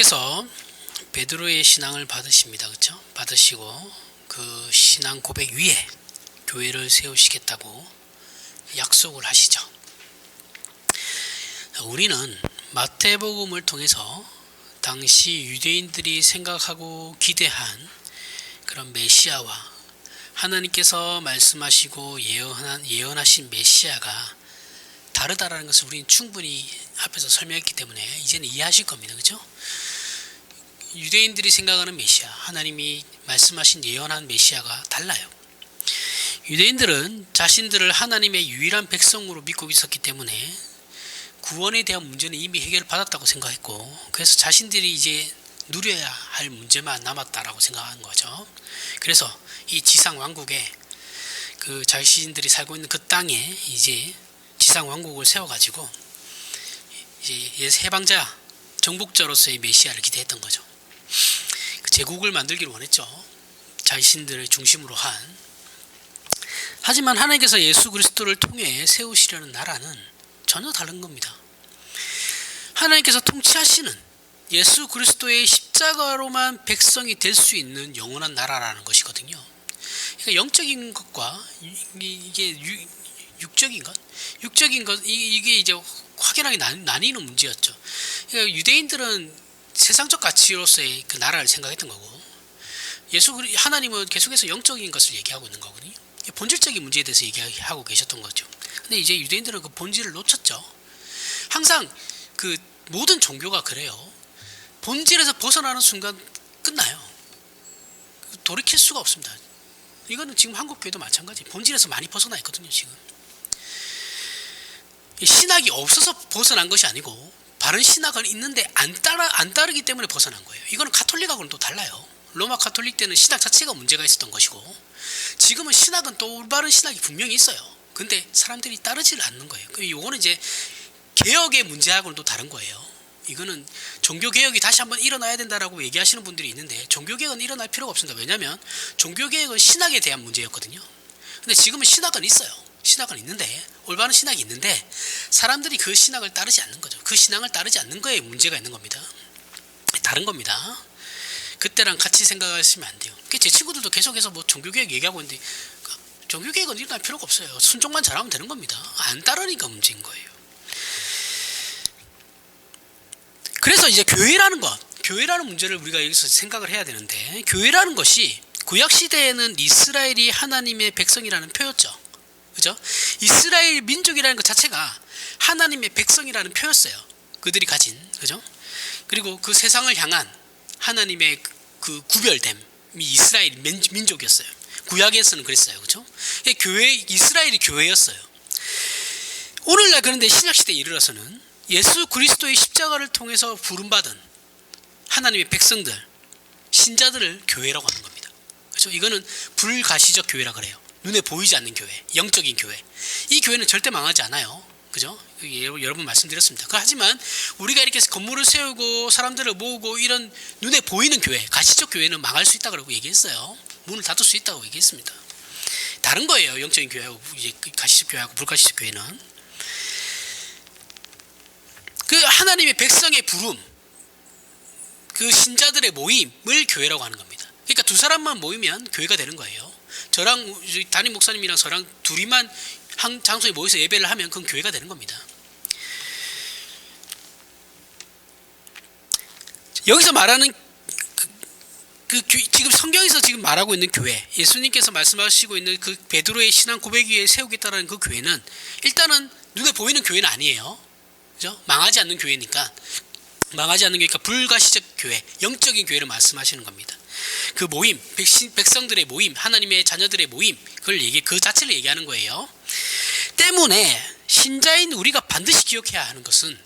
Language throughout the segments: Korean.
예수님께서 베드로의 신앙을 받으십니다. 그렇죠? 받으시고 그 신앙 고백 위에 교회를 세우시겠다고 약속을 하시죠. 우리는 마태복음을 통해서 당시 유대인들이 생각하고 기대한 그런 메시아와 하나님께서 말씀하시고 예언하신 메시아가 다르다라는 것을 우리는 충분히 앞에서 설명했기 때문에 이제는 이해하실 겁니다. 그렇죠? 유대인들이 생각하는 메시아, 하나님이 말씀하신 예언한 메시아가 달라요. 유대인들은 자신들을 하나님의 유일한 백성으로 믿고 있었기 때문에 구원에 대한 문제는 이미 해결받았다고 생각했고, 그래서 자신들이 이제 누려야 할 문제만 남았다라고 생각하는 거죠. 그래서 이 지상 왕국에 그 자신들이 살고 있는 그 땅에 이제 지상 왕국을 세워가지고 이제 해방자, 정복자로서의 메시아를 기대했던 거죠. 그 제국을 만들기를 원했죠. 자신들을 중심으로 한. 하지만 하나님께서 예수 그리스도를 통해 세우시려는 나라는 전혀 다른 겁니다. 하나님께서 통치하시는 예수 그리스도의 십자가로만 백성이 될 수 있는 영원한 나라라는 것이거든요. 그러니까 영적인 것과 이게 육적인 것, 이게 이제 확연하게 나뉘는 문제였죠. 그러니까 유대인들은 세상적 가치로서의 그 나라를 생각했던 거고, 하나님은 계속해서 영적인 것을 얘기하고 있는 거거든요. 본질적인 문제에 대해서 얘기하고 계셨던 거죠. 근데 이제 유대인들은 그 본질을 놓쳤죠. 항상 그 모든 종교가 그래요. 본질에서 벗어나는 순간 끝나요. 돌이킬 수가 없습니다. 이거는 지금 한국 교회도 마찬가지. 본질에서 많이 벗어나 있거든요. 지금 신학이 없어서 벗어난 것이 아니고 바른 신학은 있는데 안 따르기 때문에 벗어난 거예요. 이거는 가톨릭하고는 또 달라요. 로마 가톨릭 때는 신학 자체가 문제가 있었던 것이고, 지금은 신학은 또 올바른 신학이 분명히 있어요. 근데 사람들이 따르지를 않는 거예요. 이거는 이제 개혁의 문제하고는 또 다른 거예요. 이거는 종교개혁이 다시 한번 일어나야 된다라고 얘기하시는 분들이 있는데, 종교개혁은 일어날 필요가 없습니다. 왜냐하면 종교개혁은 신학에 대한 문제였거든요. 근데 지금은 신학은 있어요. 신학은 있는데, 올바른 신학이 있는데 사람들이 그 신학을 따르지 않는 거죠. 그 신앙을 따르지 않는 거에 문제가 있는 겁니다. 다른 겁니다. 그때랑 같이 생각하시면 안 돼요. 제 친구들도 계속해서 뭐 종교개혁 얘기하고 있는데, 종교개혁은 일어날 필요가 없어요. 순종만 잘하면 되는 겁니다. 안 따르니까 문제인 거예요. 그래서 이제 교회라는 문제를 우리가 여기서 생각을 해야 되는데, 교회라는 것이 구약시대에는 이스라엘이 하나님의 백성이라는 표였죠. 그죠? 이스라엘 민족이라는 것 자체가 하나님의 백성이라는 표였어요. 그들이 가진, 그죠? 그리고 그 세상을 향한 하나님의 그 구별됨이 이스라엘 민족이었어요. 구약에서는 그랬어요. 그죠? 이스라엘이 교회였어요. 오늘날 그런데 신약시대에 이르러서는 예수 그리스도의 십자가를 통해서 부름받은 하나님의 백성들, 신자들을 교회라고 하는 겁니다. 그렇죠? 이거는 불가시적 교회라 그래요. 눈에 보이지 않는 교회, 영적인 교회. 이 교회는 절대 망하지 않아요. 그죠? 여러 번 말씀드렸습니다. 하지만 우리가 이렇게 건물을 세우고 사람들을 모으고 이런 눈에 보이는 교회, 가시적 교회는 망할 수 있다고 얘기했어요. 문을 닫을 수 있다고 얘기했습니다. 다른 거예요. 영적인 교회하고 이제 가시적 교회하고 불가시적 교회는. 그 하나님의 백성의 부름, 그 신자들의 모임을 교회라고 하는 겁니다. 그러니까 두 사람만 모이면 교회가 되는 거예요. 저랑 담임 목사님이랑 저랑 둘이만 한 장소에 모여서 예배를 하면 그건 교회가 되는 겁니다. 여기서 말하는 지금 성경에서 지금 말하고 있는 교회, 예수님께서 말씀하시고 있는 그 베드로의 신앙 고백 위에 세우겠다라는 그 교회는 일단은 눈에 보이는 교회는 아니에요. 그죠? 망하지 않는 교회니까 불가시적 교회, 영적인 교회를 말씀하시는 겁니다. 그 모임, 백성들의 모임, 하나님의 자녀들의 모임, 그 자체를 얘기하는 거예요. 때문에 신자인 우리가 반드시 기억해야 하는 것은,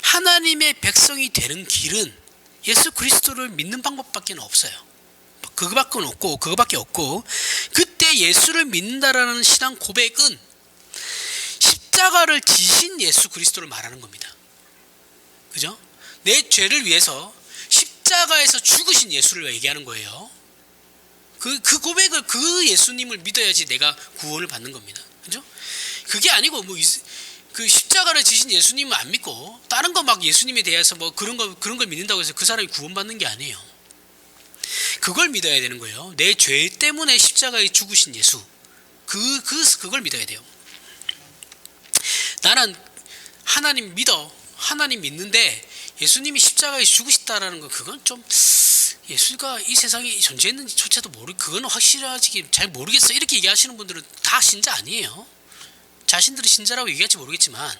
하나님의 백성이 되는 길은 예수 그리스도를 믿는 방법밖에 없어요. 그거밖에 없고, 그때 예수를 믿는다라는 신앙 고백은 십자가를 지신 예수 그리스도를 말하는 겁니다. 그죠? 내 죄를 위해서 십자가에서 죽으신 예수를 얘기하는 거예요. 그 고백을, 그 예수님을 믿어야지 내가 구원을 받는 겁니다. 그죠? 그게 아니고 그 십자가를 지신 예수님은 안 믿고 다른 거 막 예수님에 대해서 뭐 그런 걸 믿는다고 해서 그 사람이 구원받는 게 아니에요. 그걸 믿어야 되는 거예요. 내 죄 때문에 십자가에 죽으신 예수. 그걸 믿어야 돼요. 나는 하나님 믿는데 예수님이 십자가에 죽으셨다라는 거, 그건 좀 예수가 이 세상에 존재했는지조차도 그건 확실하게 잘 모르겠어, 이렇게 얘기하시는 분들은 다 신자 아니에요. 자신들이 신자라고 얘기할지 모르겠지만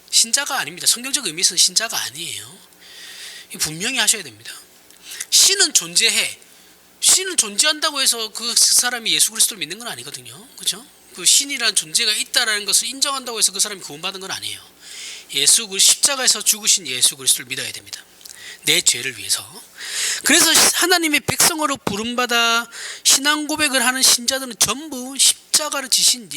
신자가 아닙니다. 성경적 의미에서는 신자가 아니에요. 분명히 하셔야 됩니다. 신은 존재해. 신은 존재한다고 해서 그 사람이 예수 그리스도를 믿는 건 아니거든요. 그렇죠? 그 신이라는 존재가 있다라는 것을 인정한다고 해서 그 사람이 구원받은 건 아니에요. 십자가에서 죽으신 예수 그리스도를 믿어야 됩니다. 내 죄를 위해서. 그래서 하나님의 백성으로 부름받아 신앙 고백을 하는 신자들은 전부 십자가를 지신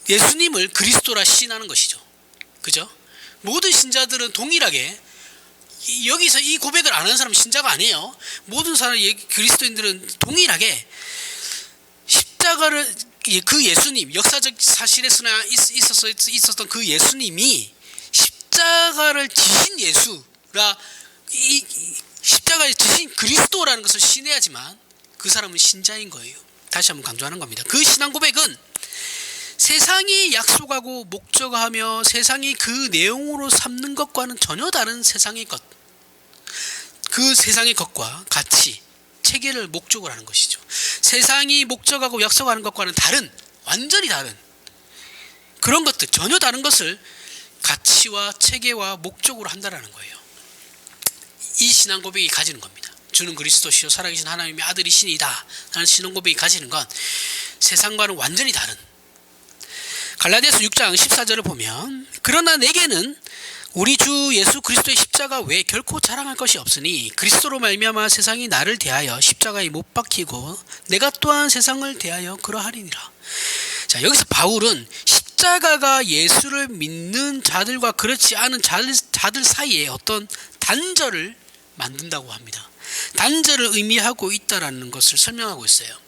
예수님을 그리스도라 시인하는 것이죠. 그죠? 모든 신자들은 동일하게, 여기서 이 고백을 안 하는 사람은 신자가 아니에요. 모든 그리스도인들은 동일하게 십자가를, 그 예수님, 역사적 사실에서나 있었던 그 예수님이 십자가를 지신 예수라, 이 십자가를 지신 그리스도라는 것을 신뢰하지만 그 사람은 신자인 거예요. 다시 한번 강조하는 겁니다. 그 신앙 고백은 세상이 약속하고 목적하며 세상이 그 내용으로 삼는 것과는 전혀 다른 세상의 것, 그 세상의 것과 가치, 체계를 목적으로 하는 것이죠. 세상이 목적하고 약속하는 것과는 다른, 완전히 다른 그런 것들, 전혀 다른 것을 가치와 체계와 목적으로 한다라는 거예요. 이 신앙 고백이 가지는 겁니다. 주는 그리스도시요 살아계신 하나님의 아들이시니이다 라는 신앙 고백이 가지는 건 세상과는 완전히 다른. 갈라디아서 6장 14절을 보면, 그러나 내게는 우리 주 예수 그리스도의 십자가 외에 결코 자랑할 것이 없으니 그리스도로 말미암아 세상이 나를 대하여 십자가에 못 박히고 내가 또한 세상을 대하여 그러하리니라. 자, 여기서 바울은 십자가가 예수를 믿는 자들과 그렇지 않은 자들 사이에 어떤 단절을 만든다고 합니다. 단절을 의미하고 있다라는 것을 설명하고 있어요.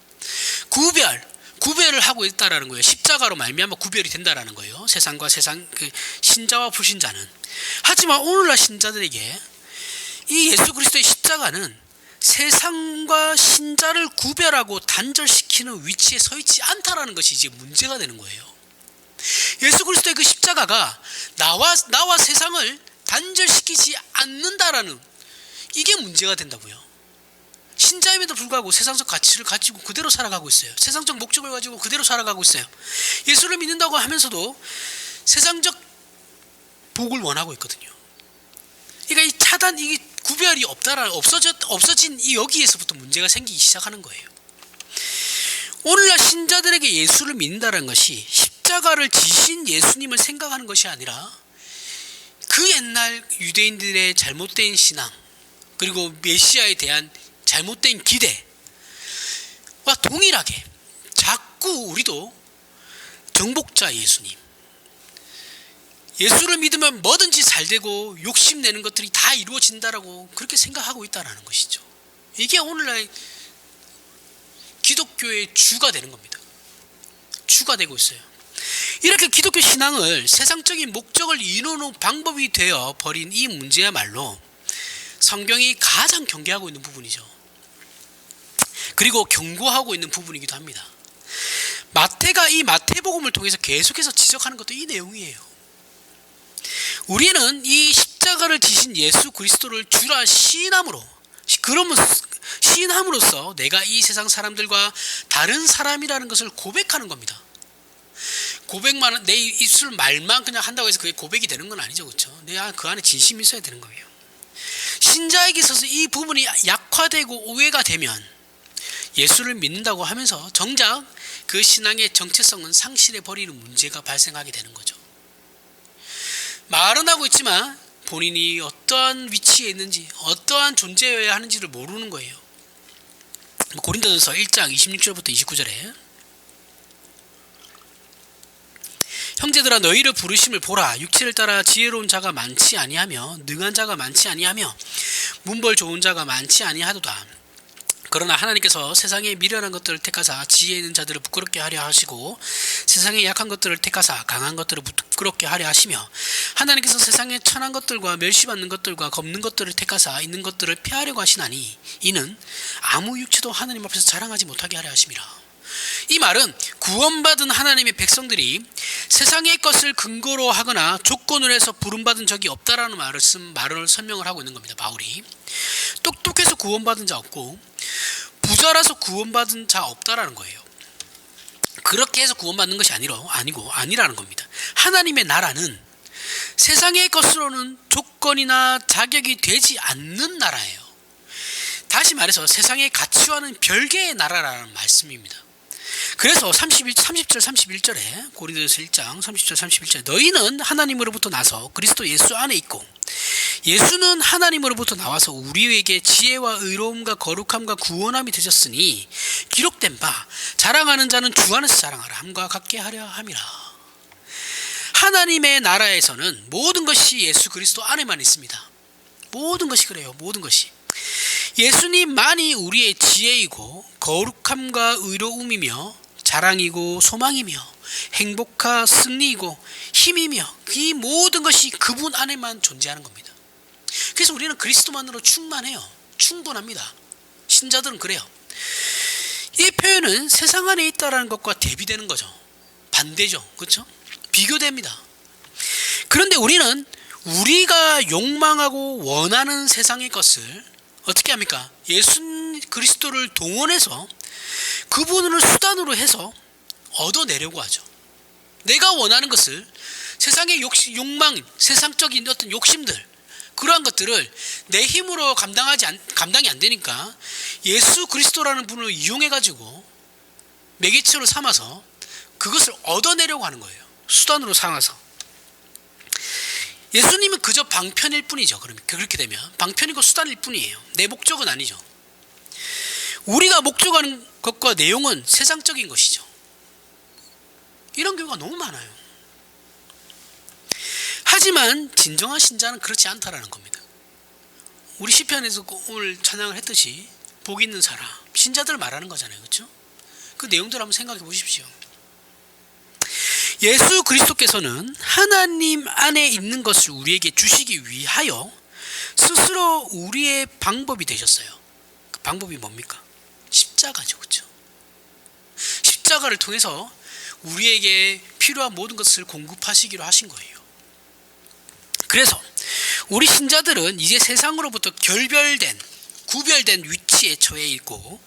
구별을 하고 있다라는 거예요. 십자가로 말미암아 구별이 된다라는 거예요. 세상과 그 신자와 불신자는. 하지만 오늘날 신자들에게 이 예수 그리스도의 십자가는 세상과 신자를 구별하고 단절시키는 위치에 서 있지 않다라는 것이 이제 문제가 되는 거예요. 예수 그리스도의 그 십자가가 나와 세상을 단절시키지 않는다라는, 이게 문제가 된다고요. 신자임에도 불구하고 세상적 가치를 가지고 그대로 살아가고 있어요. 세상적 목적을 가지고 그대로 살아가고 있어요. 예수를 믿는다고 하면서도 세상적 복을 원하고 있거든요. 그러니까 이 구별이 없어진 이 여기에서부터 문제가 생기기 시작하는 거예요. 오늘날 신자들에게 예수를 믿는다는 것이 십자가를 지신 예수님을 생각하는 것이 아니라 그 옛날 유대인들의 잘못된 신앙, 그리고 메시아에 대한 잘못된 기대와 동일하게 자꾸 우리도 정복자 예수를 믿으면 뭐든지 잘되고 욕심내는 것들이 다 이루어진다라고 그렇게 생각하고 있다는 것이죠. 이게 오늘날 기독교의 주가 되는 겁니다. 주가 되고 있어요. 이렇게 기독교 신앙을 세상적인 목적을 이루는 방법이 되어 버린 이 문제야말로 성경이 가장 경계하고 있는 부분이죠. 그리고 경고하고 있는 부분이기도 합니다. 마태가 이 마태복음을 통해서 계속해서 지적하는 것도 이 내용이에요. 우리는 이 십자가를 지신 예수 그리스도를 주라 시인함으로써 내가 이 세상 사람들과 다른 사람이라는 것을 고백하는 겁니다. 고백만, 내 입술 말만 그냥 한다고 해서 그게 고백이 되는 건 아니죠. 그렇죠? 내가 그 안에 진심이 있어야 되는 거예요. 신자에게 있어서 이 부분이 약화되고 오해가 되면 예수를 믿는다고 하면서 정작 그 신앙의 정체성은 상실해버리는 문제가 발생하게 되는 거죠. 말은 하고 있지만 본인이 어떠한 위치에 있는지, 어떠한 존재여야 하는지를 모르는 거예요. 고린도전서 1장 26절부터 29절에 형제들아 너희를 부르심을 보라. 육체를 따라 지혜로운 자가 많지 아니하며 능한 자가 많지 아니하며 문벌 좋은 자가 많지 아니하도다. 그러나 하나님께서 세상의 미련한 것들을 택하사 지혜 있는 자들을 부끄럽게 하려 하시고 세상의 약한 것들을 택하사 강한 것들을 부끄럽게 하려 하시며 하나님께서 세상의 천한 것들과 멸시받는 것들과 겁는 것들을 택하사 있는 것들을 폐하려고 하시나니 이는 아무 육체도 하나님 앞에서 자랑하지 못하게 하려 하심이라. 이 말은 구원받은 하나님의 백성들이 세상의 것을 근거로 하거나 조건을 해서 부름받은 적이 없다라는 말을 설명을 하고 있는 겁니다. 바울이 똑똑해서 구원받은 자 없고 부자라서 구원받은 자 없다라는 거예요. 그렇게 해서 구원받는 것이 아니라는 겁니다. 하나님의 나라는 세상의 것으로는 조건이나 자격이 되지 않는 나라예요. 다시 말해서 세상의 가치와는 별개의 나라라는 말씀입니다. 그래서 30절 31절에 고린도전서 1장 30절 31절에 너희는 하나님으로부터 나서 그리스도 예수 안에 있고 예수는 하나님으로부터 나와서 우리에게 지혜와 의로움과 거룩함과 구원함이 되셨으니 기록된 바 자랑하는 자는 주 안에서 자랑하라 함과 같게 하려 함이라. 하나님의 나라에서는 모든 것이 예수 그리스도 안에만 있습니다. 모든 것이 그래요. 모든 것이 예수님만이 우리의 지혜이고 거룩함과 의로움이며 자랑이고 소망이며 행복과 승리이고 힘이며 이 모든 것이 그분 안에만 존재하는 겁니다. 그래서 우리는 그리스도만으로 충만해요. 충분합니다. 신자들은 그래요. 이 표현은 세상 안에 있다라는 것과 대비되는 거죠. 반대죠. 그렇죠? 비교됩니다. 그런데 우리는 우리가 욕망하고 원하는 세상의 것을 어떻게 합니까? 예수 그리스도를 동원해서 그분을 수단으로 해서 얻어내려고 하죠. 내가 원하는 것을 세상의 욕망, 세상적인 어떤 욕심들 그러한 것들을 내 힘으로 감당이 안 되니까 예수 그리스도라는 분을 이용해가지고 매개체로 삼아서 그것을 얻어내려고 하는 거예요. 수단으로 삼아서. 예수님은 그저 방편일 뿐이죠. 그렇게 되면 방편이고 수단일 뿐이에요. 내 목적은 아니죠. 우리가 목적하는 것과 내용은 세상적인 것이죠. 이런 경우가 너무 많아요. 하지만 진정한 신자는 그렇지 않다라는 겁니다. 우리 시편에서 오늘 찬양을 했듯이 복 있는 사람, 신자들 말하는 거잖아요. 그렇죠? 그 내용들 한번 생각해 보십시오. 예수 그리스도께서는 하나님 안에 있는 것을 우리에게 주시기 위하여 스스로 우리의 방법이 되셨어요. 그 방법이 뭡니까? 십자가죠. 그렇죠? 십자가를 통해서 우리에게 필요한 모든 것을 공급하시기로 하신 거예요. 그래서 우리 신자들은 이제 세상으로부터 구별된 위치에 처해 있고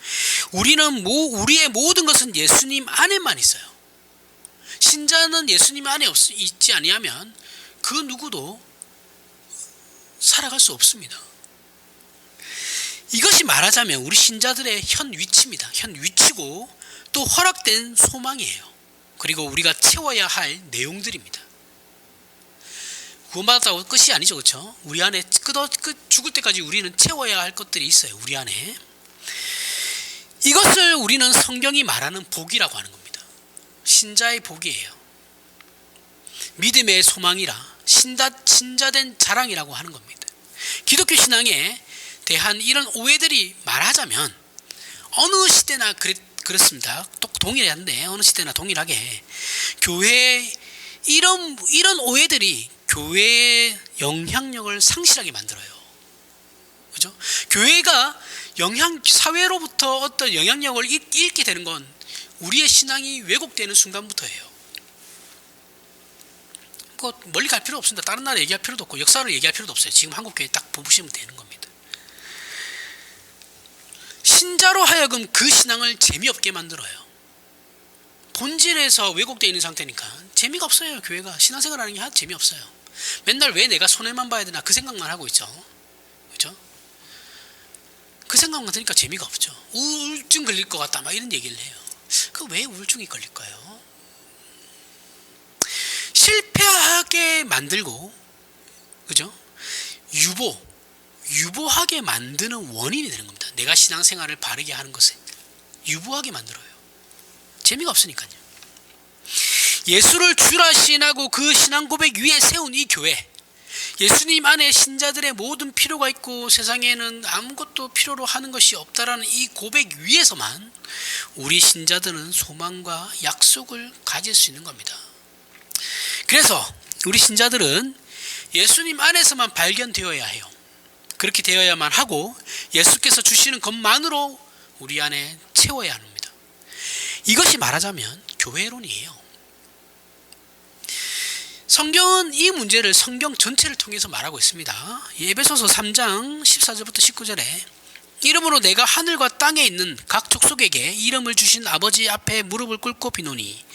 우리의 모든 것은 예수님 안에만 있어요. 신자는 예수님 안에 있지 아니하면 그 누구도 살아갈 수 없습니다. 이것이 말하자면 우리 신자들의 현 위치입니다. 현 위치고 또 허락된 소망이에요. 그리고 우리가 채워야 할 내용들입니다. 구원받았다고 끝이 아니죠. 그렇죠? 우리 안에 죽을 때까지 우리는 채워야 할 것들이 있어요. 우리 안에. 이것을 우리는 성경이 말하는 복이라고 하는 겁니다. 신자의 복이에요. 믿음의 소망이라 신자된 자랑이라고 하는 겁니다. 기독교 신앙에 대한 이런 오해들이 말하자면 어느 시대나 그렇습니다. 동일한데 어느 시대나 동일하게 교회에 이런 오해들이 교회의 영향력을 상실하게 만들어요. 그죠? 교회가 사회로부터 어떤 영향력을 잃게 되는 건 우리의 신앙이 왜곡되는 순간부터예요. 멀리 갈 필요 없습니다. 다른 나라 얘기할 필요도 없고 역사를 얘기할 필요도 없어요. 지금 한국교회 딱 보시면 되는 겁니다. 신자로 하여금 그 신앙을 재미없게 만들어요. 본질에서 왜곡되어 있는 상태니까 재미가 없어요. 교회가 신앙생활하는 게 재미없어요. 맨날 왜 내가 손해만 봐야 되나 그 생각만 하고 있죠. 그렇죠? 그 생각만 드니까 재미가 없죠. 우울증 걸릴 것 같다 막 이런 얘기를 해요. 그 왜 우울증이 걸릴까요? 실패하게 만들고, 그죠? 유보하게 만드는 원인이 되는 겁니다. 내가 신앙생활을 바르게 하는 것에 유보하게 만들어요. 재미가 없으니까요. 예수를 주라 시인하고 그 신앙 고백 위에 세운 이 교회, 예수님 안에 신자들의 모든 필요가 있고 세상에는 아무것도 필요로 하는 것이 없다라는 이 고백 위에서만 우리 신자들은 소망과 약속을 가질 수 있는 겁니다. 그래서 우리 신자들은 예수님 안에서만 발견되어야 해요. 그렇게 되어야만 하고 예수께서 주시는 것만으로 우리 안에 채워야 합니다. 이것이 말하자면 교회론이에요. 성경은 이 문제를 성경 전체를 통해서 말하고 있습니다. 에베소서 3장 14절부터 19절에 이러므로 내가 하늘과 땅에 있는 각 족속에게 이름을 주신 아버지 앞에 무릎을 꿇고 비노니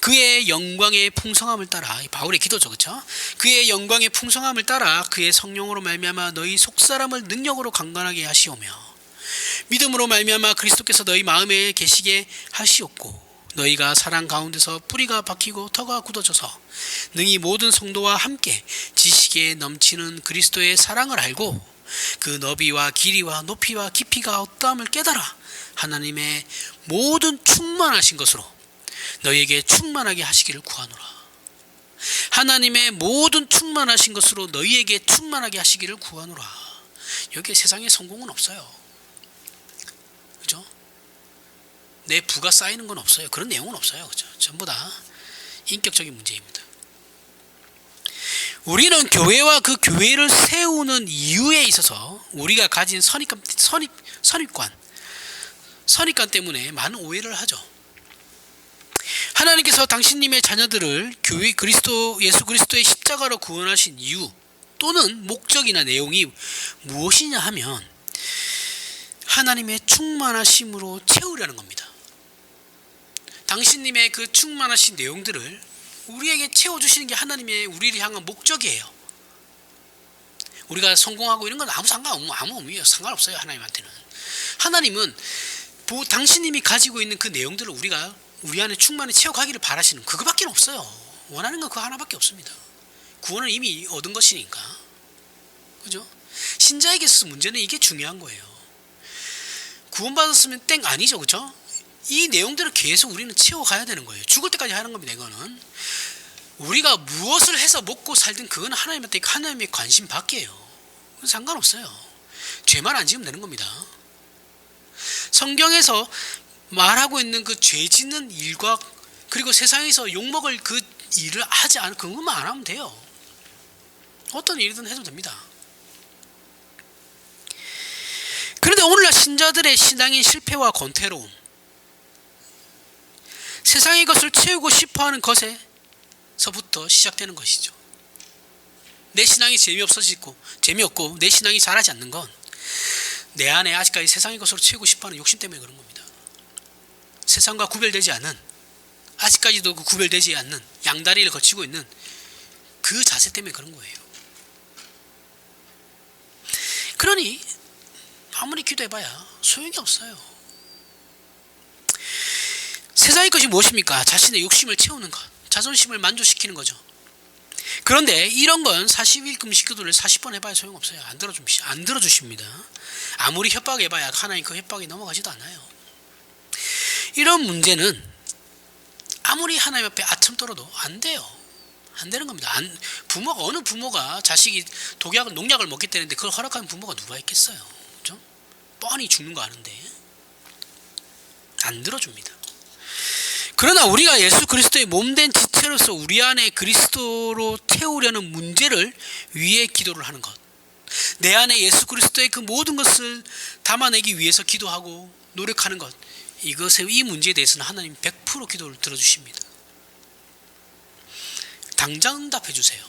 그의 영광의 풍성함을 따라, 바울의 기도죠, 그렇죠? 그의 영광의 풍성함을 따라 그의 성령으로 말미암아 너희 속사람을 능력으로 강건하게 하시오며 믿음으로 말미암아 그리스도께서 너희 마음에 계시게 하시옵고 너희가 사랑 가운데서 뿌리가 박히고 터가 굳어져서 능히 모든 성도와 함께 지식에 넘치는 그리스도의 사랑을 알고 그 너비와 길이와 높이와 깊이가 어떠함을 깨달아 하나님의 모든 충만하신 것으로 너희에게 충만하게 하시기를 구하노라. 하나님의 모든 충만하신 것으로 너희에게 충만하게 하시기를 구하노라. 여기에 세상에 성공은 없어요. 그죠? 내 부가 쌓이는 건 없어요. 그런 내용은 없어요. 그죠? 전부 다 인격적인 문제입니다. 우리는 교회와 그 교회를 세우는 이유에 있어서 우리가 가진 선입관 때문에 많은 오해를 하죠. 하나님께서 당신님의 자녀들을 교회 예수 그리스도의 십자가로 구원하신 이유 또는 목적이나 내용이 무엇이냐 하면 하나님의 충만하심으로 채우려는 겁니다. 당신님의 그 충만하신 내용들을 우리에게 채워주시는 게 하나님의 우리를 향한 목적이에요. 우리가 성공하고 이런 건 아무 상관없어요. 하나님한테는. 하나님은 당신님이 가지고 있는 그 내용들을 우리가 우리 안에 충만히 채워가기를 바라시는 그거밖에 없어요. 원하는 건 그거 하나밖에 없습니다. 구원은 이미 얻은 것이니까. 그죠? 신자에게 있어서 문제는 이게 중요한 거예요. 구원받았으면 땡 아니죠. 그죠? 이 내용들을 계속 우리는 채워가야 되는 거예요. 죽을 때까지 하는 겁니다. 이거는 우리가 무엇을 해서 먹고 살든 그건 하나님한테 하나님의 관심 밖이에요. 상관없어요. 죄만 안 지으면 되는 겁니다. 성경에서 말하고 있는 그 죄 짓는 일과 그리고 세상에서 욕먹을 그 일을 하지 않은 그것만 안 하면 돼요. 어떤 일이든 해도 됩니다. 그런데 오늘날 신자들의 신앙인 실패와 권태로움, 세상의 것을 채우고 싶어하는 것에서부터 시작되는 것이죠. 내 신앙이 재미없고 내 신앙이 자라지 않는 건 내 안에 아직까지 세상의 것으로 채우고 싶어하는 욕심 때문에 그런 겁니다. 세상과 구별되지 않은, 아직까지도 구별되지 않는 양다리를 거치고 있는 그 자세 때문에 그런 거예요. 그러니 아무리 기도해봐야 소용이 없어요. 세상의 것이 무엇입니까? 자신의 욕심을 채우는 것, 자존심을 만족시키는 거죠. 그런데 이런 건 40일 금식 기도를 40번 해봐야 소용없어요. 안 들어주십니다. 아무리 협박해봐야 하나님 그 협박에 넘어가지도 않아요. 이런 문제는 아무리 하나님 앞에 아첨 떨어도 안 돼요. 안 되는 겁니다. 어느 부모가 자식이 농약을 먹겠다는데 그걸 허락하는 부모가 누가 있겠어요. 그죠? 뻔히 죽는 거 아는데 안 들어줍니다. 그러나 우리가 예수 그리스도의 몸된 지체로서 우리 안에 그리스도로 채우려는 문제를 위해 기도를 하는 것, 내 안에 예수 그리스도의 그 모든 것을 담아내기 위해서 기도하고 노력하는 것, 이 문제에 대해서는 하나님 100% 기도를 들어주십니다. 당장 응답해 주세요.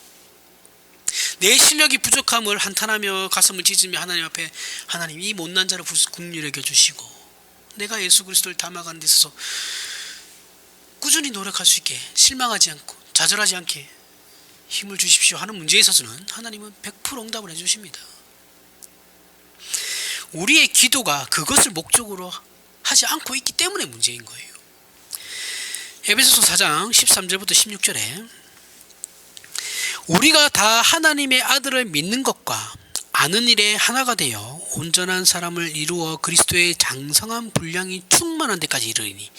내 실력이 부족함을 한탄하며 가슴을 찢으며 하나님 앞에 하나님 이 못난 자를 긍휼히 여겨주시고 내가 예수 그리스도를 담아가는 데 있어서 꾸준히 노력할 수 있게 실망하지 않고 좌절하지 않게 힘을 주십시오 하는 문제에 있어서는 하나님은 100% 응답을 해주십니다. 우리의 기도가 그것을 목적으로 하지 않고 있기 때문에 문제인 거예요. 에베소서 4장 13절부터 16절에 우리가 다 하나님의 아들을 믿는 것과 아는 일에 하나가 되어 온전한 사람을 이루어 그리스도의 장성한 분량이 충만한 데까지 이르리니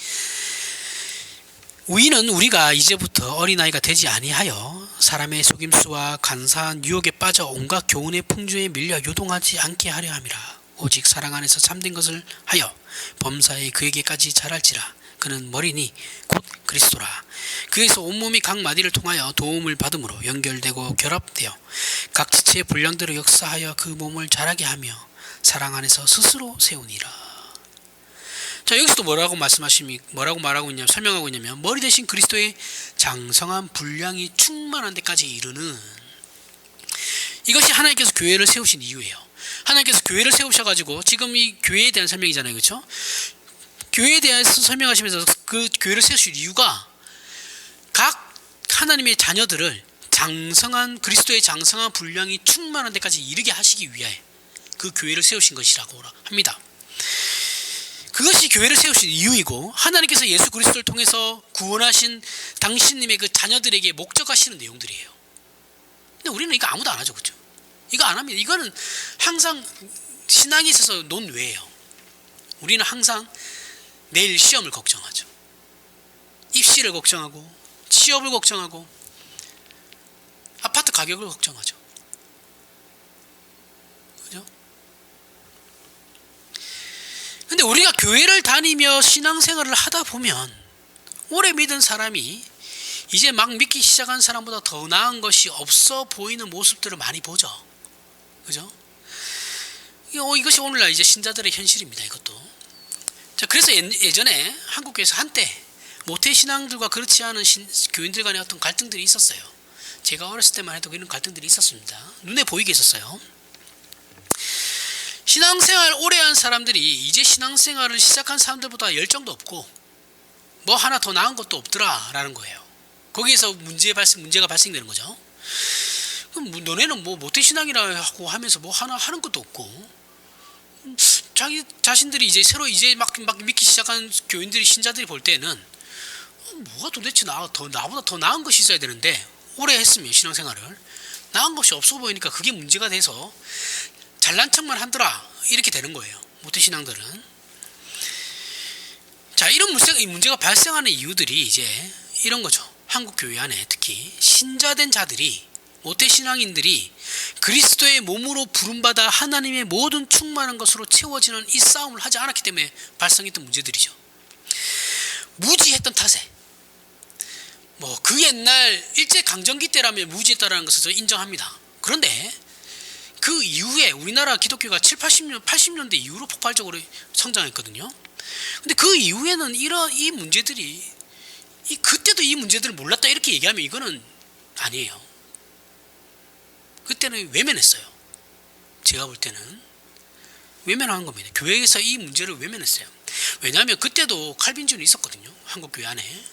우리는 우리가 이제부터 어린아이가 되지 아니하여 사람의 속임수와 간사한 유혹에 빠져 온갖 교훈의 풍조에 밀려 요동하지 않게 하려 함이라. 오직 사랑 안에서 참된 것을 하여 범사에 그에게까지 자랄지라. 그는 머리니 곧 그리스도라. 그에서 온몸이 각 마디를 통하여 도움을 받음으로 연결되고 결합되어 각 지체의 분량대로 역사하여 그 몸을 자라게 하며 사랑 안에서 스스로 세우니라. 자, 여기서도 뭐라고 말하고 있냐면, 설명하고 있냐면, 머리 대신 그리스도의 장성한 분량이 충만한 데까지 이르는, 이것이 하나님께서 교회를 세우신 이유예요. 하나님께서 교회를 세우셔가지고 지금 이 교회에 대한 설명이잖아요, 그렇죠? 교회에 대해서 설명하시면서 그 교회를 세우실 이유가 각 하나님의 자녀들을 그리스도의 장성한 분량이 충만한 데까지 이르게 하시기 위해 그 교회를 세우신 것이라고 합니다. 그것이 교회를 세우신 이유이고, 하나님께서 예수 그리스도를 통해서 구원하신 당신님의 그 자녀들에게 목적하시는 내용들이에요. 근데 우리는 이거 아무도 안 하죠, 그렇죠? 이거 안 합니다. 이거는 항상 신앙에 있어서 논외예요. 우리는 항상 내일 시험을 걱정하죠. 입시를 걱정하고, 취업을 걱정하고, 아파트 가격을 걱정하죠. 그죠? 근데 우리가 교회를 다니며 신앙생활을 하다 보면 오래 믿은 사람이 이제 막 믿기 시작한 사람보다 더 나은 것이 없어 보이는 모습들을 많이 보죠. 그죠? 이것이 오늘날 이제 신자들의 현실입니다. 이것도. 자, 그래서 예전에 한국교회에서 한때 모태신앙들과 그렇지 않은 교인들 간의 어떤 갈등들이 있었어요. 제가 어렸을 때만 해도 그런 갈등들이 있었습니다. 눈에 보이게 있었어요. 신앙생활 오래 한 사람들이 이제 신앙생활을 시작한 사람들보다 열정도 없고 뭐 하나 더 나은 것도 없더라 라는 거예요. 거기에서 문제가 발생되는 거죠. 그럼 너네는 뭐 모태신앙이라고 하면서 뭐 하나 하는 것도 없고, 자기 자신들이 이제 새로 이제 막 믿기 시작한 교인들이, 신자들이 볼 때는 뭐가 도대체 나보다 더 나은 것이 있어야 되는데, 오래 했으면 신앙생활을 나은 것이 없어 보이니까 그게 문제가 돼서 잘난 척만 하더라 이렇게 되는 거예요. 모태신앙들은. 자, 이런 문제가 발생하는 이유들이 이제 이런 거죠. 한국 교회 안에 특히 신자된 자들이, 모태신앙인들이 그리스도의 몸으로 부름받아 하나님의 모든 충만한 것으로 채워지는 이 싸움을 하지 않았기 때문에 발생했던 문제들이죠. 무지했던 탓에, 그 옛날 일제강점기 때라면 무지했다라는 것을 저 인정합니다. 그런데 그 이후에 우리나라 기독교가 80년대 이후로 폭발적으로 성장했거든요. 근데 그 이후에는 이 문제들이, 그때도 이 문제들을 몰랐다 이렇게 얘기하면 이거는 아니에요. 그때는 외면했어요. 제가 볼 때는 외면한 겁니다. 교회에서 이 문제를 외면했어요. 왜냐하면 그때도 칼빈주의는 있었거든요. 한국 교회 안에.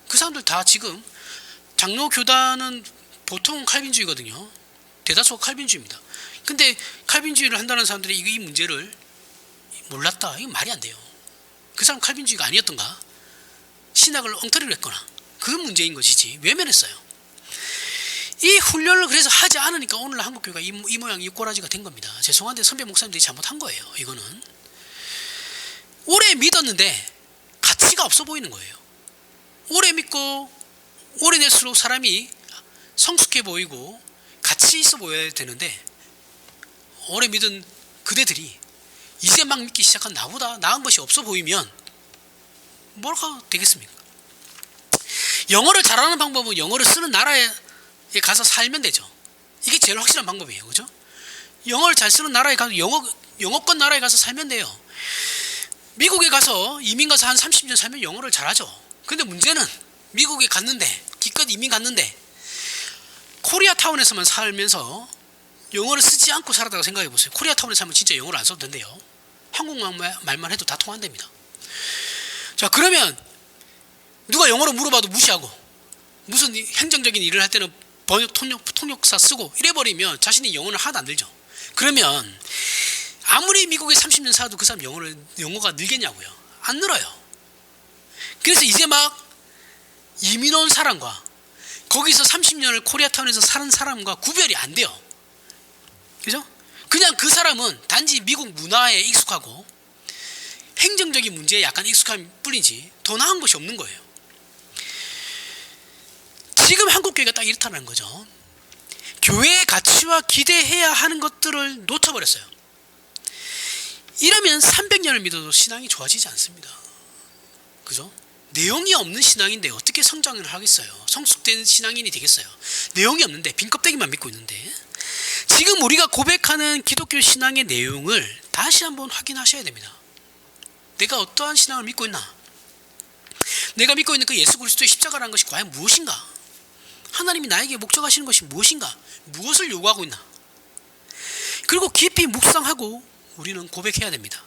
그 사람들 다 지금 장로 교단은 보통 칼빈주의거든요. 대다수가 칼빈주의입니다. 근데 칼빈주의를 한다는 사람들이 이 문제를 몰랐다, 이건 말이 안 돼요. 그 사람 칼빈주의가 아니었던가, 신학을 엉터리로 했거나, 그 문제인 것이지 외면했어요. 이 훈련을 그래서 하지 않으니까 오늘 한국교회가 이 모양 이 꼬라지가 된 겁니다. 죄송한데 선배 목사님들이 잘못한 거예요. 이거는 오래 믿었는데 가치가 없어 보이는 거예요. 오래 믿고 오래될수록 사람이 성숙해 보이고 가치 있어 보여야 되는데, 오래 믿은 그대들이 이제 막 믿기 시작한 나보다 나은 것이 없어 보이면 뭐가 되겠습니까? 영어를 잘하는 방법은 영어를 쓰는 나라에 가서 살면 되죠. 이게 제일 확실한 방법이에요. 그죠? 영어를 잘 쓰는 나라에 가서 영어권 나라에 가서 살면 돼요. 미국에 가서 이민 가서 한 30년 살면 영어를 잘하죠. 근데 문제는 미국에 갔는데, 기껏 이민 갔는데 코리아타운에서만 살면서 영어를 쓰지 않고 살았다고 생각해 보세요. 코리아타운에 살면 진짜 영어를 안 써도 된대요. 한국말만 해도 다 통한답니다. 자, 그러면 누가 영어로 물어봐도 무시하고 무슨 행정적인 일을 할 때는 통역사 쓰고 이래버리면 자신이 영어를 하나도 안 늘죠. 그러면 아무리 미국에 30년 살아도 그 사람 영어가 늘겠냐고요. 안 늘어요. 그래서 이제 막 이민 온 사람과 거기서 30년을 코리아타운에서 사는 사람과 구별이 안 돼요. 그죠? 그냥 그 사람은 단지 미국 문화에 익숙하고 행정적인 문제에 약간 익숙한 뿐이지 더 나은 것이 없는 거예요. 지금 한국교회가 딱 이렇다는 거죠. 교회의 가치와 기대해야 하는 것들을 놓쳐버렸어요. 이러면 300년을 믿어도 신앙이 좋아지지 않습니다. 그죠? 내용이 없는 신앙인데 어떻게 성장을 하겠어요? 성숙된 신앙인이 되겠어요? 내용이 없는데 빈 껍데기만 믿고 있는데. 지금 우리가 고백하는 기독교 신앙의 내용을 다시 한번 확인하셔야 됩니다. 내가 어떠한 신앙을 믿고 있나? 내가 믿고 있는 그 예수 그리스도의 십자가라는 것이 과연 무엇인가? 하나님이 나에게 목적하시는 것이 무엇인가? 무엇을 요구하고 있나? 그리고 깊이 묵상하고 우리는 고백해야 됩니다.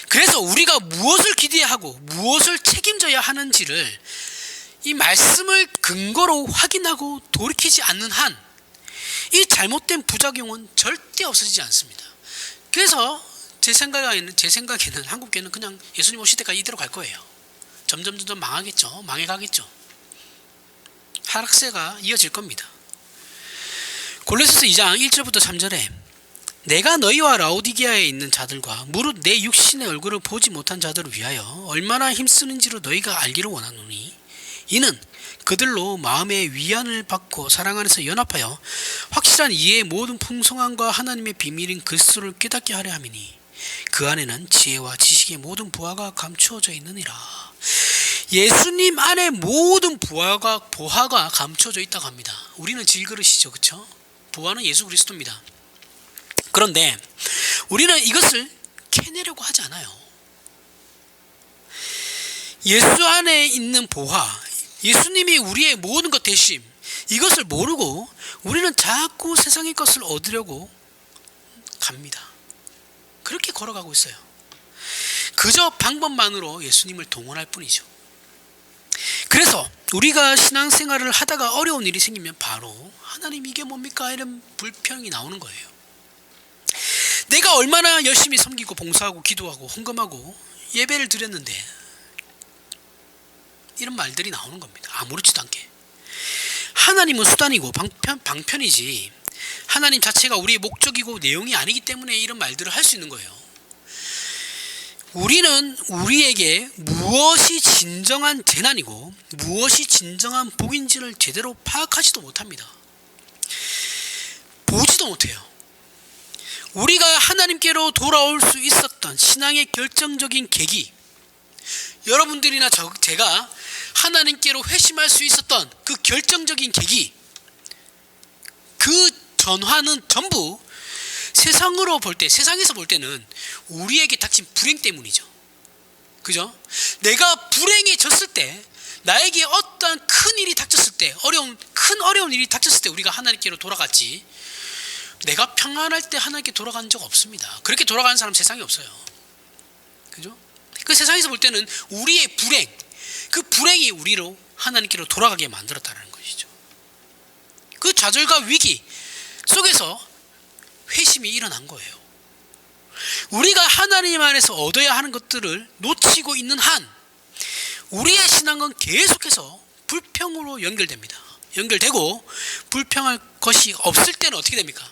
그래서 우리가 무엇을 기대하고 무엇을 책임져야 하는지를 이 말씀을 근거로 확인하고 돌이키지 않는 한 이 잘못된 부작용은 절대 없어지지 않습니다. 그래서 제 생각에는 한국교회는 그냥 예수님 오실 때까지 이대로 갈 거예요. 점점 망하겠죠. 망해가겠죠. 하락세가 이어질 겁니다. 골로새서 2장 1절부터 3절에 내가 너희와 라오디게아에 있는 자들과 무릇 내 육신의 얼굴을 보지 못한 자들을 위하여 얼마나 힘쓰는지로 너희가 알기를 원하노니 이는 그들로 마음의 위안을 받고 사랑 안에서 연합하여 확실한 이해의 모든 풍성함과 하나님의 비밀인 그리스도를 깨닫게 하려 함이니 그 안에는 지혜와 지식의 모든 부하가 감추어져 있느니라. 예수님 안에 모든 보화가 감춰져 있다고 합니다. 우리는 질그릇이죠. 그렇죠? 보화는 예수 그리스도입니다. 그런데 우리는 이것을 캐내려고 하지 않아요. 예수 안에 있는 보화, 예수님이 우리의 모든 것 대심, 이것을 모르고 우리는 자꾸 세상의 것을 얻으려고 갑니다. 그렇게 걸어가고 있어요. 그저 방법만으로 예수님을 동원할 뿐이죠. 그래서 우리가 신앙생활을 하다가 어려운 일이 생기면 바로 하나님 이게 뭡니까? 이런 불평이 나오는 거예요. 내가 얼마나 열심히 섬기고 봉사하고 기도하고 헌금하고 예배를 드렸는데 이런 말들이 나오는 겁니다. 아무렇지도 않게. 하나님은 수단이고 방편이지 하나님 자체가 우리의 목적이고 내용이 아니기 때문에 이런 말들을 할 수 있는 거예요. 우리는 우리에게 무엇이 진정한 재난이고 무엇이 진정한 복인지를 제대로 파악하지도 못합니다. 보지도 못해요. 우리가 하나님께로 돌아올 수 있었던 신앙의 결정적인 계기, 여러분들이나 제가 하나님께로 회심할 수 있었던 그 결정적인 계기, 그 전화는 전부 세상에서 볼 때는 우리에게 닥친 불행 때문이죠. 그죠? 내가 불행해졌을 때, 나에게 어떠한 큰 일이 닥쳤을 때, 큰 어려운 일이 닥쳤을 때 우리가 하나님께로 돌아갔지, 내가 평안할 때 하나님께 돌아간 적 없습니다. 그렇게 돌아가는 사람 세상에 없어요. 그죠? 그 세상에서 볼 때는 우리의 불행, 그 불행이 우리로 하나님께로 돌아가게 만들었다는 것이죠. 그 좌절과 위기 속에서 회심이 일어난 거예요. 우리가 하나님 안에서 얻어야 하는 것들을 놓치고 있는 한 우리의 신앙은 계속해서 불평으로 연결되고 불평할 것이 없을 때는 어떻게 됩니까?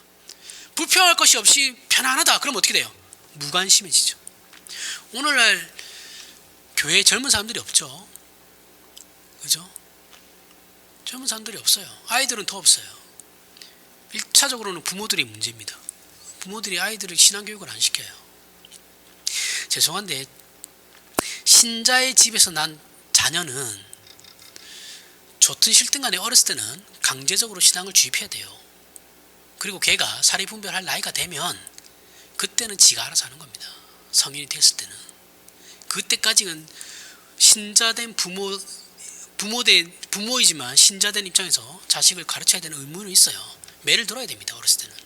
불평할 것이 없이 편안하다. 그럼 어떻게 돼요? 무관심해지죠. 오늘날 교회에 젊은 사람들이 없죠. 그죠? 젊은 사람들이 없어요. 아이들은 더 없어요. 1차적으로는 부모들이 문제입니다. 부모들이 아이들을 신앙교육을 안 시켜요. 죄송한데 신자의 집에서 난 자녀는 좋든 싫든 간에 어렸을 때는 강제적으로 신앙을 주입해야 돼요. 그리고 걔가 사리분별할 나이가 되면 그때는 지가 알아서 하는 겁니다. 성인이 됐을 때는. 그때까지는 신자된 부모이지만 신자된 입장에서 자식을 가르쳐야 되는 의무는 있어요. 매를 들어야 됩니다. 어렸을 때는.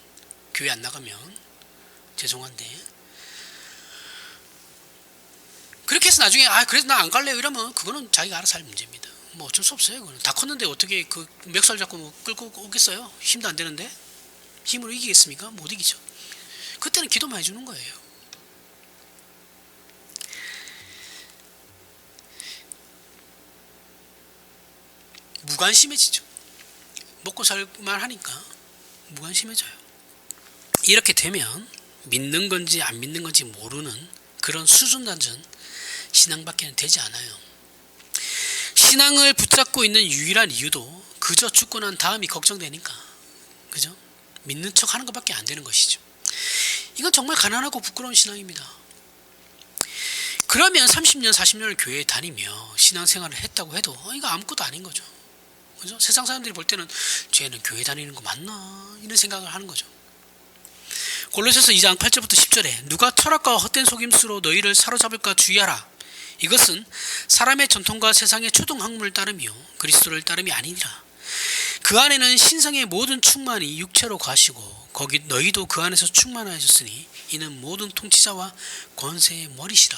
교회 안 나가면. 죄송한데. 그렇게 해서 나중에 그래서 나 안 갈래요 이러면 그거는 자기가 알아서 할 문제입니다. 뭐 어쩔 수 없어요. 그거는. 다 컸는데 어떻게 그 멱살 잡고 끌고 오겠어요? 힘도 안 되는데. 힘으로 이기겠습니까? 못 이기죠. 그때는 기도만 해주는 거예요. 무관심해지죠. 먹고 살만 하니까 무관심해져요. 이렇게 되면 믿는 건지 안 믿는 건지 모르는 그런 수준 낮은 신앙밖에 되지 않아요. 신앙을 붙잡고 있는 유일한 이유도 그저 죽고 난 다음이 걱정되니까, 그죠? 믿는 척 하는 것밖에 안 되는 것이죠. 이건 정말 가난하고 부끄러운 신앙입니다. 그러면 30년, 40년을 교회에 다니며 신앙생활을 했다고 해도 이거 아무것도 아닌 거죠. 그죠? 세상 사람들이 볼 때는 쟤는 교회 다니는 거 맞나? 이런 생각을 하는 거죠. 골로새서 2장 8절부터 10절에 누가 철학과 헛된 속임수로 너희를 사로잡을까 주의하라. 이것은 사람의 전통과 세상의 초등 학문을 따르며 그리스도를 따름이 아니니라. 그 안에는 신성의 모든 충만이 육체로 가시고 거기 너희도 그 안에서 충만하셨으니 이는 모든 통치자와 권세의 머리시라.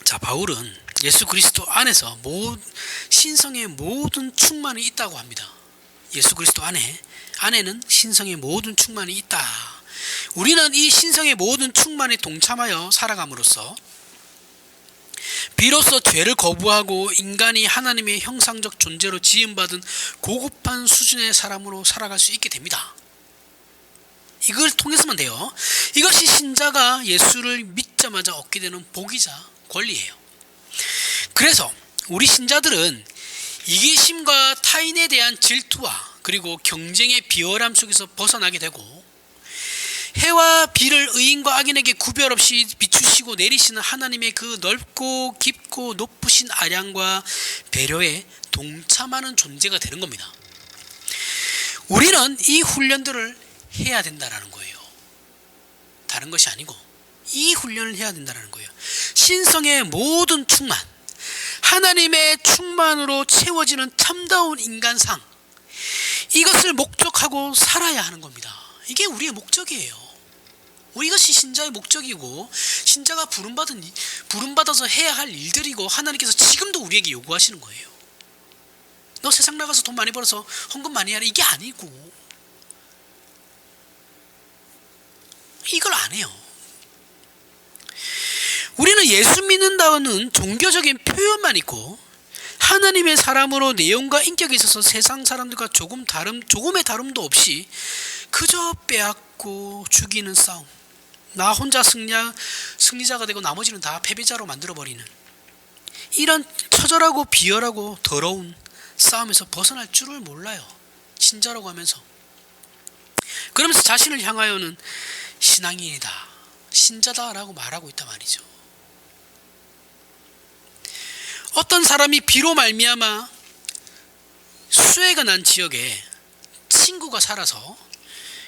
자, 바울은 예수 그리스도 안에서 신성의 모든 충만이 있다고 합니다. 예수 그리스도 안에는 신성의 모든 충만이 있다. 우리는 이 신성의 모든 충만에 동참하여 살아감으로써 비로소 죄를 거부하고 인간이 하나님의 형상적 존재로 지음받은 고급한 수준의 사람으로 살아갈 수 있게 됩니다. 이걸 통해서만 돼요. 이것이 신자가 예수를 믿자마자 얻게 되는 복이자 권리예요. 그래서 우리 신자들은 이기심과 타인에 대한 질투와 그리고 경쟁의 비열함 속에서 벗어나게 되고 해와 비를 의인과 악인에게 구별 없이 비추시고 내리시는 하나님의 그 넓고 깊고 높으신 아량과 배려에 동참하는 존재가 되는 겁니다. 우리는 이 훈련들을 해야 된다는 거예요. 다른 것이 아니고 이 훈련을 해야 된다는 거예요. 신성의 모든 충만, 하나님의 충만으로 채워지는 참다운 인간상, 이것을 목적하고 살아야 하는 겁니다. 이게 우리의 목적이에요. 이것이 신자의 목적이고 신자가 부름받아서 해야 할 일들이고 하나님께서 지금도 우리에게 요구하시는 거예요. 너 세상 나가서 돈 많이 벌어서 헌금 많이 하라, 이게 아니고 이걸 안 해요. 우리는 예수 믿는다는 종교적인 표현만 있고 하나님의 사람으로 내용과 인격에 있어서 세상 사람들과 조금의 다름도 없이 그저 빼앗고 죽이는 싸움, 나 혼자 승리자가 되고 나머지는 다 패배자로 만들어버리는 이런 처절하고 비열하고 더러운 싸움에서 벗어날 줄을 몰라요. 신자라고 하면서. 그러면서 자신을 향하여는 신앙인이다, 신자다라고 말하고 있단 말이죠. 어떤 사람이 비로 말미암아 수해가 난 지역에 친구가 살아서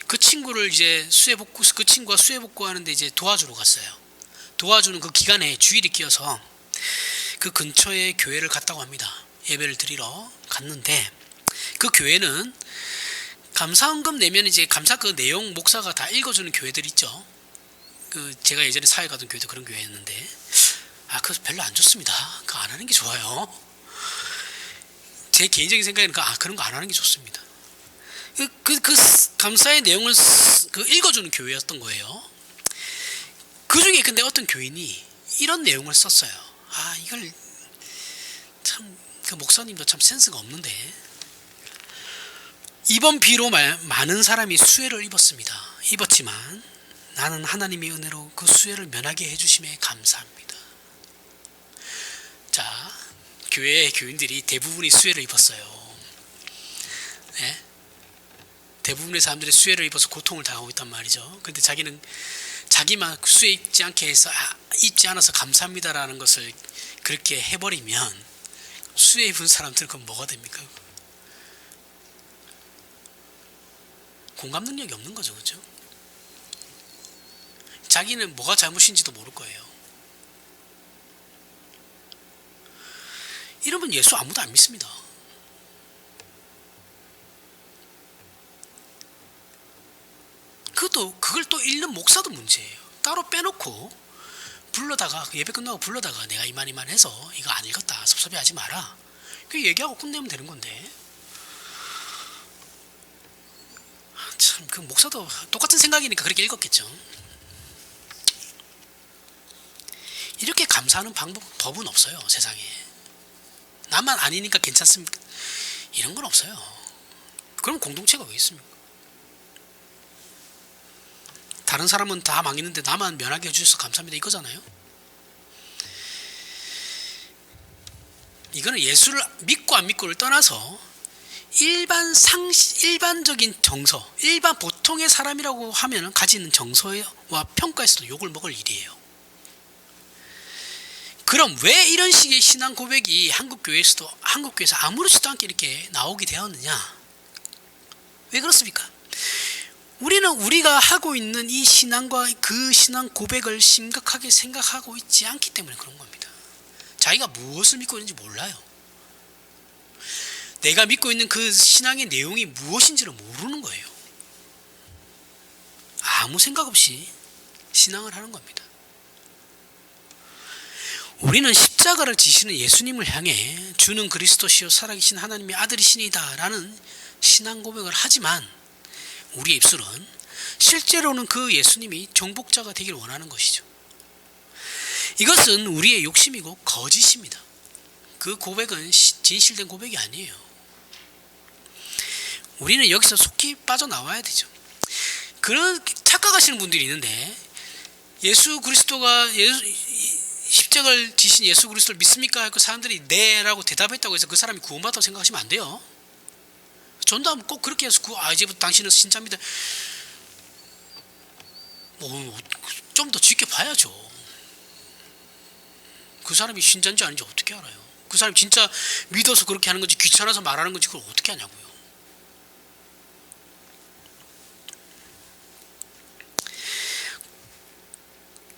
그 친구를 이제 그 친구가 수해 복구하는데 이제 도와주러 갔어요. 도와주는 그 기간에 주일이 끼어서 그 근처에 교회를 갔다고 합니다. 예배를 드리러 갔는데 그 교회는 감사헌금 내면 이제 감사 그 내용 목사가 다 읽어주는 교회들 있죠. 그 제가 예전에 사회 가던 교회도 그런 교회였는데 그거 별로 안 좋습니다. 그거 안 하는 게 좋아요. 제 개인적인 생각에는 그런 거 안 하는 게 좋습니다. 그 감사의 내용을 읽어주는 교회였던 거예요. 그 중에 근데 어떤 교인이 이런 내용을 썼어요. 이걸 참, 그 목사님도 참 센스가 없는데, 이번 비로 많은 사람이 수해를 입었지만 나는 하나님의 은혜로 그 수해를 면하게 해주심에 감사합니다. 자, 교회 교인들이 대부분이 수해를 입었어요. 네? 대부분의 사람들이 수해를 입어서 고통을 당하고 있단 말이죠. 근데 자기만 수해 입지 않게 해서 입지 않아서 감사합니다라는 것을 그렇게 해버리면 수해 입은 사람들은 그건 뭐가 됩니까? 공감 능력이 없는 거죠, 그렇죠? 자기는 뭐가 잘못인지도 모를 거예요. 이러면 예수 아무도 안 믿습니다. 그걸 또 읽는 목사도 문제예요. 따로 빼놓고 예배 끝나고 불러다가 내가 이만 해서 이거 안 읽었다, 섭섭해하지 마라, 그 얘기하고 끝내면 되는 건데, 참 그 목사도 똑같은 생각이니까 그렇게 읽었겠죠. 이렇게 감사하는 법은 없어요, 세상에. 나만 아니니까 괜찮습니까? 이런 건 없어요. 그럼 공동체가 왜 있습니까? 다른 사람은 다 망했는데 나만 면하게 해주셔서 감사합니다, 이거잖아요. 이거는 예수를 믿고 안 믿고를 떠나서 일반적인 정서, 일반 보통의 사람이라고 하면 가지는 정서와 평가에서도 욕을 먹을 일이에요. 그럼 왜 이런 식의 신앙 고백이 한국교회에서 아무렇지도 않게 이렇게 나오게 되었느냐? 왜 그렇습니까? 우리는 우리가 하고 있는 이 신앙과 그 신앙 고백을 심각하게 생각하고 있지 않기 때문에 그런 겁니다. 자기가 무엇을 믿고 있는지 몰라요. 내가 믿고 있는 그 신앙의 내용이 무엇인지를 모르는 거예요. 아무 생각 없이 신앙을 하는 겁니다. 우리는 십자가를 지시는 예수님을 향해 주는 그리스도시요 살아계신 하나님의 아들이시니다 라는 신앙 고백을 하지만 우리의 입술은 실제로는 그 예수님이 정복자가 되길 원하는 것이죠. 이것은 우리의 욕심이고 거짓입니다. 그 고백은 진실된 고백이 아니에요. 우리는 여기서 속히 빠져나와야 되죠. 그런 착각하시는 분들이 있는데 예수 그리스도가 십자가를 지신 예수 그리스도를 믿습니까? 그 사람들이 네라고 대답했다고 해서 그 사람이 구원받았다고 생각하시면 안 돼요. 전도하면 꼭 그렇게 해서 이제부터 당신은 신자입니다. 좀 더 지켜봐야죠. 그 사람이 신자인지 아닌지 어떻게 알아요? 그 사람이 진짜 믿어서 그렇게 하는 건지 귀찮아서 말하는 건지 그걸 어떻게 하냐고요.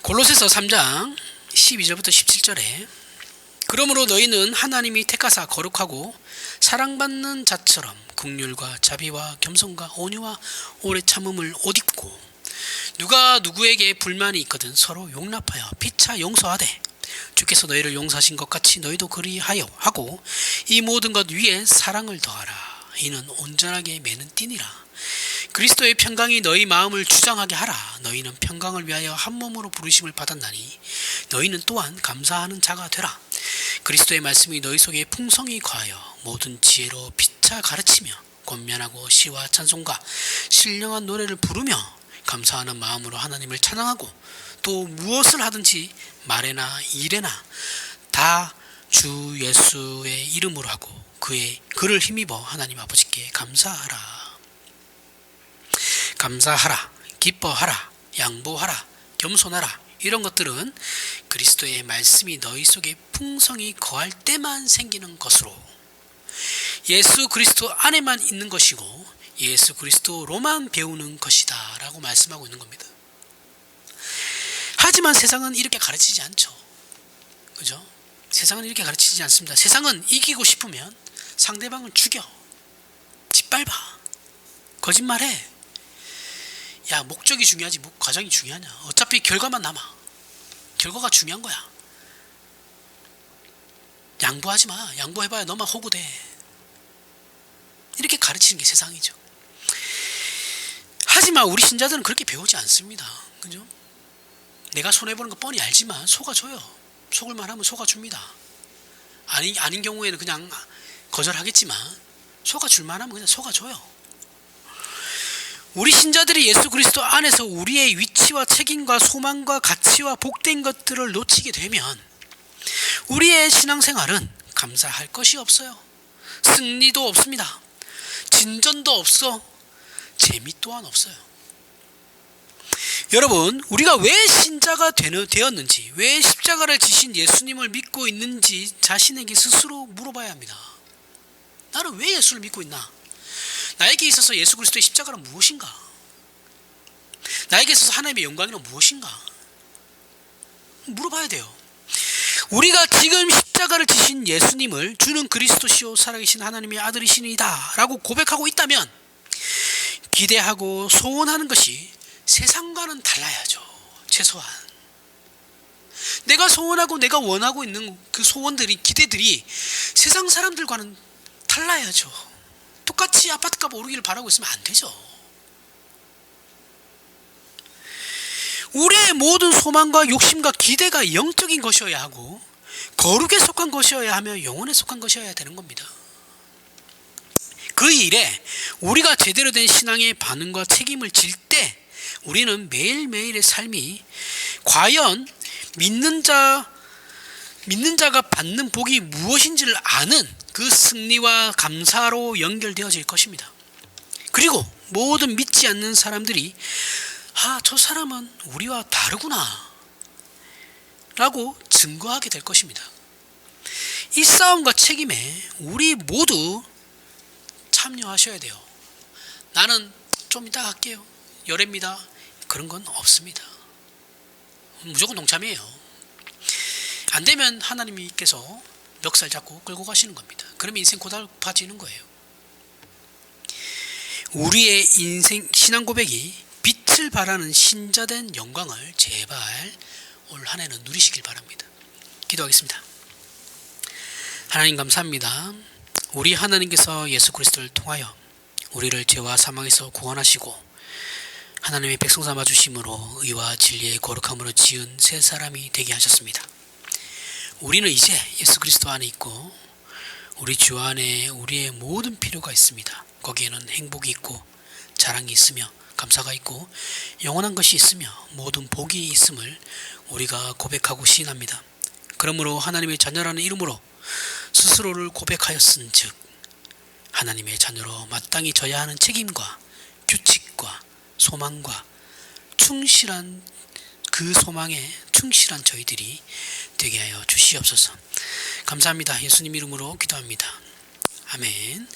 골로새서 3장 12절부터 17절에 그러므로 너희는 하나님이 택하사 거룩하고 사랑받는 자처럼 긍휼과 자비와 겸손과 온유와 오래 참음을 옷 입고 누가 누구에게 불만이 있거든 서로 용납하여 피차 용서하되 주께서 너희를 용서하신 것 같이 너희도 그리하여 하고 이 모든 것 위에 사랑을 더하라. 이는 온전하게 매는 띠니라. 그리스도의 평강이 너희 마음을 주장하게 하라. 너희는 평강을 위하여 한 몸으로 부르심을 받았나니 너희는 또한 감사하는 자가 되라. 그리스도의 말씀이 너희 속에 풍성히 거하여 모든 지혜로 피차 가르치며 권면하고 시와 찬송과 신령한 노래를 부르며 감사하는 마음으로 하나님을 찬양하고 또 무엇을 하든지 말에나 일에나 다 주 예수의 이름으로 하고 그를 힘입어 하나님 아버지께 감사하라. 감사하라, 기뻐하라, 양보하라, 겸손하라. 이런 것들은 그리스도의 말씀이 너희 속에 풍성히 거할 때만 생기는 것으로 예수 그리스도 안에만 있는 것이고 예수 그리스도로만 배우는 것이다 라고 말씀하고 있는 겁니다. 하지만 세상은 이렇게 가르치지 않죠. 그죠? 세상은 이렇게 가르치지 않습니다. 세상은 이기고 싶으면 상대방을 죽여, 짓밟아, 거짓말해. 야, 목적이 중요하지 과정이 중요하냐. 어차피 결과만 남아. 결과가 중요한 거야. 양보하지 마. 양보해봐야 너만 호구돼. 이렇게 가르치는 게 세상이죠. 하지만 우리 신자들은 그렇게 배우지 않습니다. 그죠? 내가 손해보는 거 뻔히 알지만 속아줘요. 속을만 하면 속아줍니다. 아닌 경우에는 그냥 거절하겠지만 속아줄만 하면 그냥 속아줘요. 우리 신자들이 예수 그리스도 안에서 우리의 위치와 책임과 소망과 가치와 복된 것들을 놓치게 되면 우리의 신앙생활은 감사할 것이 없어요. 승리도 없습니다. 진전도 없어. 재미 또한 없어요. 여러분, 우리가 왜 신자가 되었는지, 왜 십자가를 지신 예수님을 믿고 있는지 자신에게 스스로 물어봐야 합니다. 나는 왜 예수를 믿고 있나? 나에게 있어서 예수 그리스도의 십자가는 무엇인가? 나에게 있어서 하나님의 영광이란 무엇인가? 물어봐야 돼요. 우리가 지금 십자가를 지신 예수님을 주는 그리스도시요 살아계신 하나님의 아들이시니다 라고 고백하고 있다면 기대하고 소원하는 것이 세상과는 달라야죠. 최소한 내가 소원하고 내가 원하고 있는 그 소원들이, 기대들이 세상 사람들과는 달라야죠. 똑같이 아파트값 오르기를 바라고 있으면 안 되죠. 우리의 모든 소망과 욕심과 기대가 영적인 것이어야 하고 거룩에 속한 것이어야 하며 영혼에 속한 것이어야 되는 겁니다. 그 일에 우리가 제대로 된 신앙의 반응과 책임을 질 때 우리는 매일매일의 삶이 과연 믿는 자 믿는 자가 받는 복이 무엇인지를 아는 그 승리와 감사로 연결되어질 것입니다. 그리고 모든 믿지 않는 사람들이 저 사람은 우리와 다르구나 라고 증거하게 될 것입니다. 이 싸움과 책임에 우리 모두 참여하셔야 돼요. 나는 좀 이따 할게요. 열애입니다. 그런 건 없습니다. 무조건 동참이에요. 안 되면 하나님께서 멱살 잡고 끌고 가시는 겁니다. 그러면 인생 고달파지는 거예요. 우리의 인생 신앙 고백이 빛을 발하는 신자된 영광을 제발 올 한 해는 누리시길 바랍니다. 기도하겠습니다. 하나님 감사합니다. 우리 하나님께서 예수 그리스도를 통하여 우리를 죄와 사망에서 구원하시고 하나님의 백성 삼아 주심으로 의와 진리의 거룩함으로 지은 새 사람이 되게 하셨습니다. 우리는 이제 예수 그리스도 안에 있고 우리 주 안에 우리의 모든 필요가 있습니다. 거기에는 행복이 있고 자랑이 있으며 감사가 있고 영원한 것이 있으며 모든 복이 있음을 우리가 고백하고 시인합니다. 그러므로 하나님의 자녀라는 이름으로 스스로를 고백하였은즉 하나님의 자녀로 마땅히 져야 하는 책임과 규칙과 소망과 충실한 그 소망에 충실한 저희들이 되게 하여 주시옵소서. 감사합니다. 예수님 이름으로 기도합니다. 아멘.